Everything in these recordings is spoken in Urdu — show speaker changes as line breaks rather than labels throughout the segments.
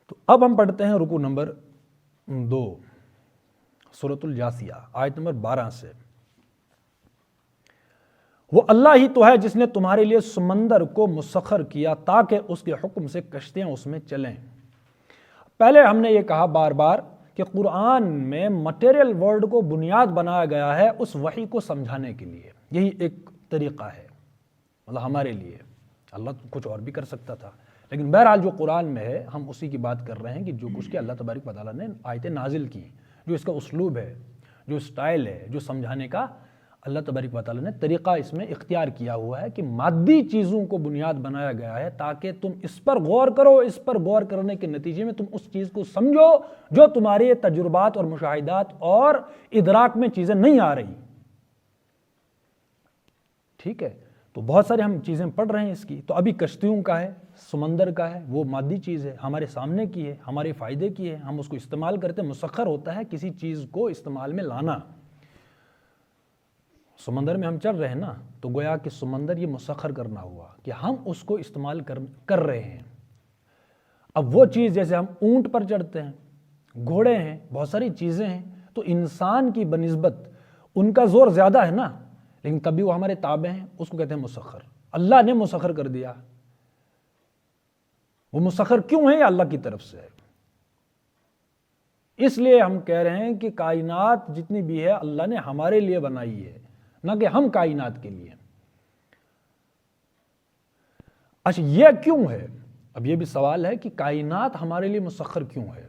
تو اب ہم پڑھتے ہیں رکوع نمبر 2 سورۃ الجاثیہ آیت نمبر 12 سے۔ وہ اللہ ہی تو ہے جس نے تمہارے لیے سمندر کو مسخر کیا تاکہ اس کے حکم سے کشتیاں اس میں چلیں۔ پہلے ہم نے یہ کہا بار بار کہ قرآن میں مٹیریل ورلڈ کو بنیاد بنایا گیا ہے اس وحی کو سمجھانے کے لیے، یہی ایک طریقہ ہے مطلب ہمارے لیے۔ اللہ تو کچھ اور بھی کر سکتا تھا، لیکن بہرحال جو قرآن میں ہے ہم اسی کی بات کر رہے ہیں کہ جو کچھ کہ اللہ تبارک و تعالیٰ نے آیتیں نازل کی، جو اس کا اسلوب ہے، جو سٹائل ہے، جو سمجھانے کا اللہ تبارک و تعالیٰ نے طریقہ اس میں اختیار کیا ہوا ہے کہ مادی چیزوں کو بنیاد بنایا گیا ہے تاکہ تم اس پر غور کرو، اس پر غور کرنے کے نتیجے میں تم اس چیز کو سمجھو جو تمہارے تجربات اور مشاہدات اور ادراک میں چیزیں نہیں آ رہی۔ ٹھیک ہے، تو بہت سارے ہم چیزیں پڑھ رہے ہیں اس کی۔ تو ابھی کشتیوں کا ہے، سمندر کا ہے، وہ مادی چیز ہے، ہمارے سامنے کی ہے، ہمارے فائدے کی ہے، ہم اس کو استعمال کرتے ہیں۔ مسخر ہوتا ہے کسی چیز کو استعمال میں لانا۔ سمندر میں ہم چل رہے ہیں نا، تو گویا کہ سمندر یہ مسخر کرنا ہوا کہ ہم اس کو استعمال کر رہے ہیں۔ اب وہ چیز جیسے ہم اونٹ پر چڑھتے ہیں، گھوڑے ہیں، بہت ساری چیزیں ہیں، تو انسان کی بنسبت ان کا زور زیادہ ہے نا، لیکن تب بھی وہ ہمارے تابع ہیں، اس کو کہتے ہیں مسخر۔ اللہ نے مسخر کر دیا۔ وہ مسخر کیوں ہے؟ یہ اللہ کی طرف سے ہے۔ اس لیے ہم کہہ رہے ہیں کہ کائنات جتنی بھی ہے اللہ نے ہمارے لیے بنائی ہے، نہ کہ ہم کائنات کے لیے۔ اچھا یہ کیوں ہے؟ اب یہ بھی سوال ہے کہ کائنات ہمارے لیے مسخر کیوں ہے؟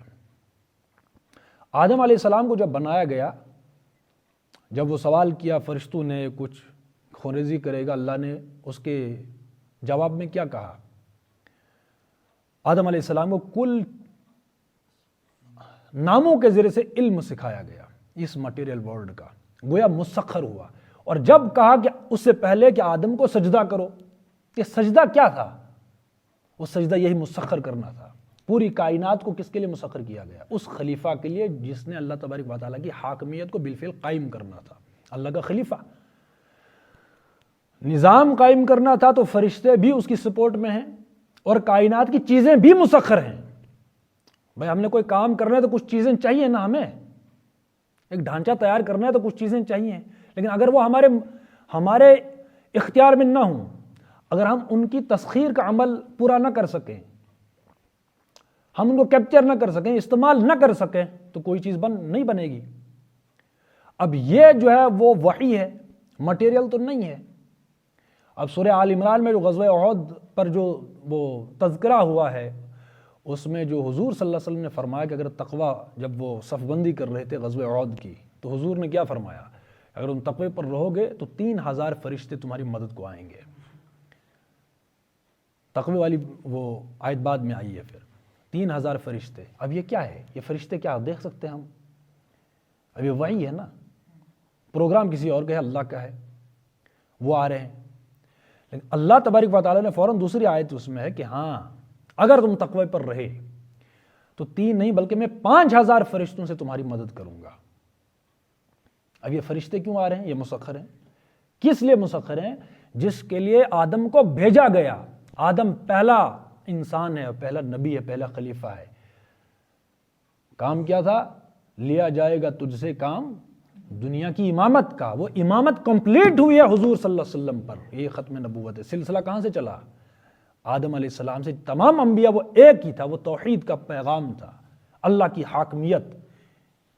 آدم علیہ السلام کو جب بنایا گیا، جب وہ سوال کیا فرشتوں نے کچھ خوریزی کرے گا، اللہ نے اس کے جواب میں کیا کہا؟ آدم علیہ السلام کو کل ناموں کے ذریعے سے علم سکھایا گیا اس مٹیریل ورلڈ کا، گویا مسخر ہوا۔ اور جب کہا کہ اس سے پہلے کہ آدم کو سجدہ کرو، کہ سجدہ کیا تھا؟ وہ سجدہ یہی مسخر کرنا تھا۔ پوری کائنات کو کس کے لیے مسخر کیا گیا؟ اس خلیفہ کے لیے جس نے اللہ تبارک و تعالیٰ کی حاکمیت کو بالفعل قائم کرنا تھا۔ اللہ کا خلیفہ نظام قائم کرنا تھا، تو فرشتے بھی اس کی سپورٹ میں ہیں اور کائنات کی چیزیں بھی مسخر ہیں۔ بھائی ہم نے کوئی کام کرنا ہے تو کچھ چیزیں چاہیے نا، ہمیں ایک ڈھانچہ تیار کرنا ہے تو کچھ چیزیں چاہیے، لیکن اگر وہ ہمارے اختیار میں نہ ہوں، اگر ہم ان کی تسخیر کا عمل پورا نہ کر سکیں، ہم ان کو کیپچر نہ کر سکیں، استعمال نہ کر سکیں، تو کوئی چیز نہیں بنے گی۔ اب یہ جو ہے وہ وحی ہے، مٹیریل تو نہیں ہے۔ اب سورہ آل عمران میں جو غزوہ احد پر جو وہ تذکرہ ہوا ہے، اس میں جو حضور صلی اللہ علیہ وسلم نے فرمایا کہ اگر تقوی، جب وہ صف بندی کر رہے تھے غزوہ احد کی، تو حضور نے کیا فرمایا؟ اگر تم تقوی پر رہو گے تو 3000 فرشتے تمہاری مدد کو آئیں گے۔ تقوی والی وہ آیت بعد میں آئی ہے، پھر 3000 فرشتے۔ اب یہ کیا ہے؟ یہ فرشتے کیا دیکھ سکتے ہیں ہم؟ اب یہ وحی ہے نا، پروگرام کسی اور کا ہے، اللہ کا ہے، وہ آ رہے ہیں۔ لیکن اللہ تبارک و تعالیٰ نے فوراً دوسری آیت اس میں ہے کہ ہاں اگر تم تقوی پر رہے تو 3 نہیں بلکہ میں 5000 فرشتوں سے تمہاری مدد کروں گا۔ اب یہ فرشتے کیوں آ رہے ہیں؟ یہ مسخر ہیں۔ کس لیے مسخر ہیں؟ جس کے لیے آدم کو بھیجا گیا۔ آدم پہلا انسان ہے، پہلا نبی ہے، پہلا خلیفہ ہے۔ کام کیا تھا؟ لیا جائے گا تجھ سے کام دنیا کی امامت کا۔ وہ امامت کمپلیٹ ہوئی ہے حضور صلی اللہ علیہ وسلم پر، یہ ختم نبوت ہے۔ سلسلہ کہاں سے چلا؟ آدم علیہ السلام سے۔ تمام انبیاء وہ ایک ہی تھا، وہ توحید کا پیغام تھا، اللہ کی حاکمیت،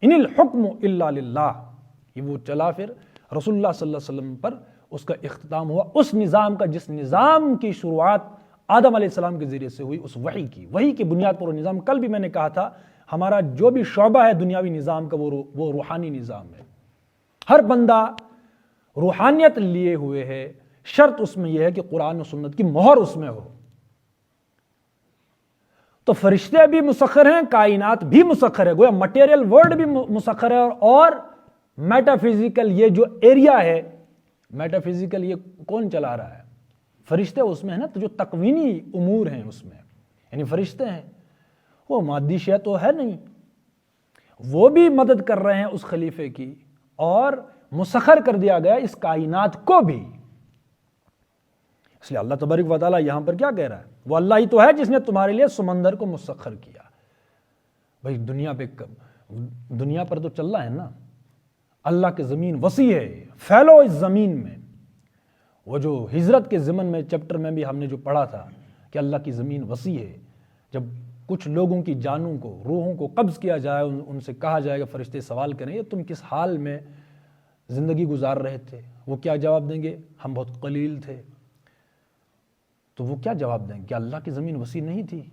ان الحکم الا للہ، یہ وہ چلا۔ پھر رسول اللہ صلی اللہ علیہ وسلم پر اس کا اختتام ہوا، اس نظام کا جس نظام کی شروعات آدم علیہ السلام کے ذریعے سے ہوئی، اس وحی کی بنیاد پر وہ نظام۔ کل بھی میں نے کہا تھا ہمارا جو بھی شعبہ ہے دنیاوی نظام کا وہ روحانی نظام ہے۔ ہر بندہ روحانیت لیے ہوئے ہے، شرط اس میں یہ ہے کہ قرآن و سنت کی مہر اس میں ہو۔ تو فرشتے بھی مسخر ہیں، کائنات بھی مسخر ہے، گویا مٹیریل ورلڈ بھی مسخر ہے، اور میٹا فزیکل یہ جو ایریا ہے، میٹا فزیکل یہ کون چلا رہا ہے؟ فرشتے اس میں ہیں نا، تو جو تکوینی امور ہیں اس میں یعنی فرشتے ہیں، وہ مادی شے تو ہے نہیں، وہ بھی مدد کر رہے ہیں اس خلیفے کی، اور مسخر کر دیا گیا اس کائنات کو بھی۔ اس لیے اللہ تبارک و تعالیٰ یہاں پر کیا کہہ رہا ہے؟ وہ اللہ ہی تو ہے جس نے تمہارے لیے سمندر کو مسخر کیا۔ بھائی دنیا پر تو چل رہا ہے نا، اللہ کی زمین وسیع ہے، پھیلو اس زمین میں. وہ جو ہجرت کے ضمن میں چیپٹر میں بھی ہم نے جو پڑھا تھا کہ اللہ کی زمین وسیع ہے، جب کچھ لوگوں کی جانوں کو، روحوں کو قبض کیا جائے، ان سے کہا جائے گا، فرشتے سوال کریں یہ تم کس حال میں زندگی گزار رہے تھے، وہ کیا جواب دیں گے؟ ہم بہت قلیل تھے. تو وہ کیا جواب دیں گے کہ اللہ کی زمین وسیع نہیں تھی،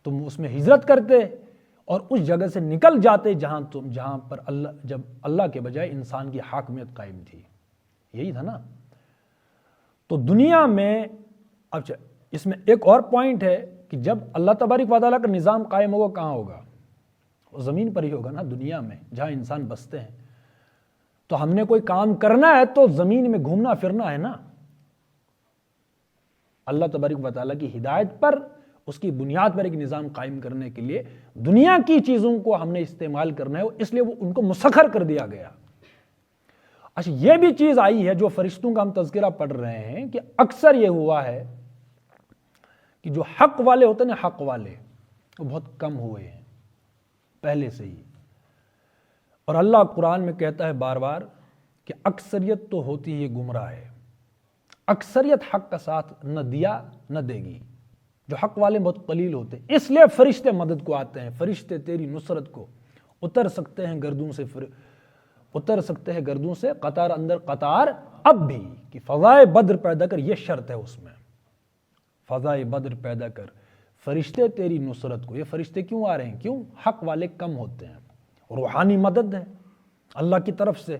تم اس میں ہجرت کرتے اور اس جگہ سے نکل جاتے جہاں پر جب اللہ کے بجائے انسان کی حاکمیت قائم تھی. یہی تھا نا. تو دنیا میں اب اس میں ایک اور پوائنٹ ہے کہ جب اللہ تبارک و تعالیٰ کا نظام قائم ہوگا کہاں ہوگا؟ وہ زمین پر ہی ہوگا نا، دنیا میں جہاں انسان بستے ہیں. تو ہم نے کوئی کام کرنا ہے تو زمین میں گھومنا پھرنا ہے نا. اللہ تبارک و تعالیٰ کی ہدایت پر، اس کی بنیاد پر ایک نظام قائم کرنے کے لیے دنیا کی چیزوں کو ہم نے استعمال کرنا ہے، اس لیے وہ ان کو مسخر کر دیا گیا. اچھا یہ بھی چیز آئی ہے جو فرشتوں کا ہم تذکرہ پڑھ رہے ہیں کہ اکثر یہ ہوا ہے کہ جو حق والے ہوتے ہیں نا، حق والے وہ بہت کم ہوئے ہیں پہلے سے ہی. اور اللہ قرآن میں کہتا ہے بار بار کہ اکثریت تو ہوتی ہی گمراہ ہے، اکثریت حق کا ساتھ نہ دیا نہ دے گی. جو حق والے بہت قلیل ہوتے ہیں، اس لیے فرشتے مدد کو آتے ہیں. فرشتے تیری نصرت کو اتر سکتے ہیں گردوں سے قطار اندر قطار اب بھی، کہ فضائے بدر پیدا کر. یہ شرط ہے اس میں، فضائے بدر پیدا کر، فرشتے تیری نصرت کو. یہ فرشتے کیوں آ رہے ہیں؟ کیوں؟ حق والے کم ہوتے ہیں. روحانی مدد ہے اللہ کی طرف سے.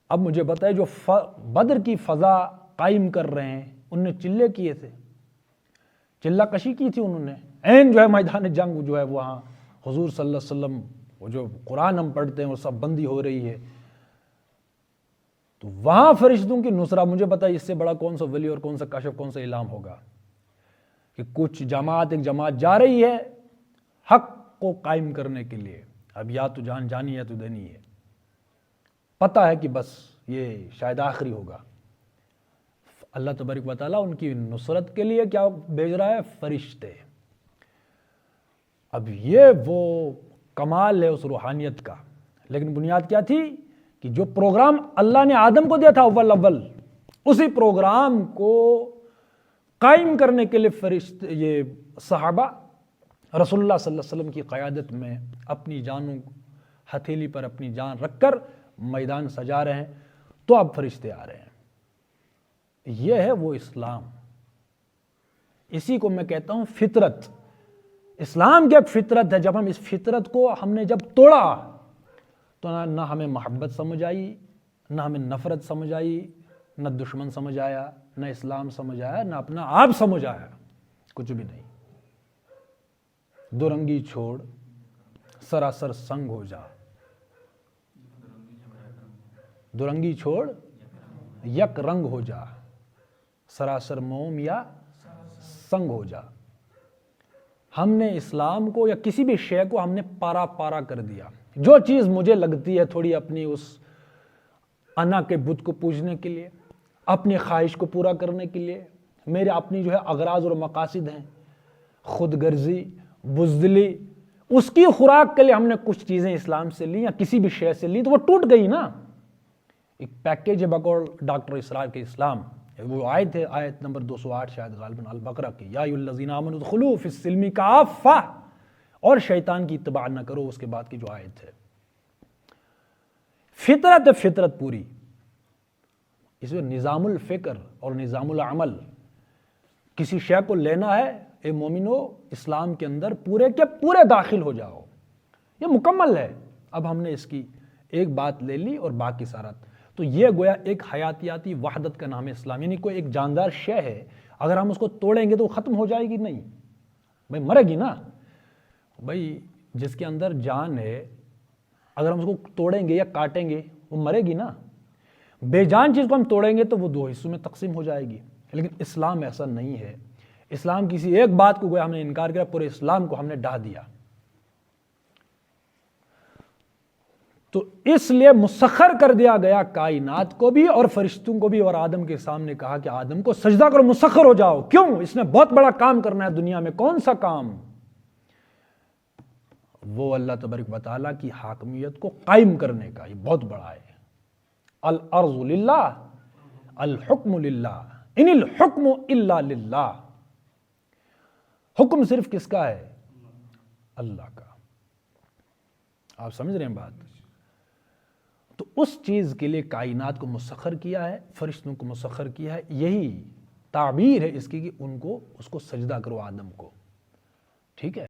اب مجھے بتائے جو بدر کی فضا قائم کر رہے ہیں، ان نے چلے کیے تھے، چلہ کشی کی تھی انہوں نے. جو ہے میدان جنگ جو ہے وہاں حضور صلی اللہ علیہ وسلم، وہ جو قرآن ہم پڑھتے ہیں وہ سب بندی ہو رہی ہے، تو وہاں فرشتوں کی نصرت. مجھے بتائے اس سے بڑا کون سا ولی اور کون سا کاشف، کون سا اعلام ہوگا کہ کچھ ایک جماعت جا رہی ہے حق کو قائم کرنے کے لیے. اب یا تو جان جانی ہے تو دینی ہے، پتہ ہے کہ بس یہ شاید آخری ہوگا. اللہ تبارک و تعالیٰ ان کی نصرت کے لیے کیا بھیج رہا ہے؟ فرشتے. اب یہ وہ کمال ہے اس روحانیت کا. لیکن بنیاد کیا تھی کہ جو پروگرام اللہ نے آدم کو دیا تھا اول، اسی پروگرام کو قائم کرنے کے لیے فرشتے، یہ صحابہ رسول اللہ صلی اللہ علیہ وسلم کی قیادت میں اپنی جانوں ہتھیلی پر اپنی جان رکھ کر میدان سجا رہے ہیں. تو اب فرشتے آ رہے ہیں. یہ ہے وہ اسلام. اسی کو میں کہتا ہوں فطرت. اسلام کی ایک فطرت ہے. جب ہم اس فطرت کو ہم نے جب توڑا تو نہ ہمیں محبت سمجھ آئی، نہ ہمیں نفرت سمجھ آئی، نہ دشمن سمجھ آیا، نہ اسلام سمجھ آیا، نہ اپنا آپ سمجھ آیا، کچھ بھی نہیں. دو رنگی چھوڑ سراسر سنگ ہو جا. دو رنگی چھوڑ یک رنگ ہو جا، سراسر موم یا سنگ ہو جا. ہم نے اسلام کو یا کسی بھی شے کو ہم نے پارا پارا کر دیا. جو چیز مجھے لگتی ہے تھوڑی اپنی اس انا کے بت کو پوجنے کے لیے، اپنی خواہش کو پورا کرنے کے لیے، میرے اپنی جو ہے اغراض اور مقاصد ہیں، خود غرضی، بزدلی، اس کی خوراک کے لیے ہم نے کچھ چیزیں اسلام سے لی یا کسی بھی شے سے لی تو وہ ٹوٹ گئی نا. ایک پیکیج ہے بقول ڈاکٹر اسرار کے اسلام. وہ آیت ہے، آیت نمبر 208 شاید غالباً البقرہ کی، یا ایھا الذین آمنوا ادخلوا فی السلم کافہ، اور شیطان کی اتباع نہ کرو، اس کے بعد کی جو آیت ہے. فطرت ہے، فطرت پوری. اس میں نظام الفکر اور نظام العمل. کسی شے کو لینا ہے، اے مومنو اسلام کے اندر پورے کے پورے داخل ہو جاؤ، یہ مکمل ہے. اب ہم نے اس کی ایک بات لے لی اور باقی سارا. تو یہ گویا ایک حیاتیاتی وحدت کا نام ہے اسلام. یعنی کوئی ایک جاندار شے ہے، اگر ہم اس کو توڑیں گے تو وہ ختم ہو جائے گی نہیں، بھائی مرے گی نا. بھائی جس کے اندر جان ہے، اگر ہم اس کو توڑیں گے یا کاٹیں گے وہ مرے گی نا. بے جان چیز کو ہم توڑیں گے تو وہ دو حصوں میں تقسیم ہو جائے گی. لیکن اسلام ایسا نہیں ہے. اسلام کسی ایک بات کو گویا ہم نے انکار کیا، پورے اسلام کو ہم نے ڈھا دیا. تو اس لیے مسخر کر دیا گیا کائنات کو بھی اور فرشتوں کو بھی. اور آدم کے سامنے کہا کہ آدم کو سجدہ کرو، مسخر ہو جاؤ. کیوں؟ اس نے بہت بڑا کام کرنا ہے دنیا میں. کون سا کام؟ وہ اللہ تبارک و تعالیٰ کی حاکمیت کو قائم کرنے کا، یہ بہت بڑا ہے۔ الارض للہ الحکم للہ ان الحکم الا للہ، حکم صرف کس کا ہے؟ اللہ کا۔ آپ سمجھ رہے ہیں بات؟ تو اس چیز کے لیے کائنات کو مسخر کیا ہے، فرشتوں کو مسخر کیا ہے، یہی تعبیر ہے اس کی کہ اس کو سجدہ کرو آدم کو، ٹھیک ہے۔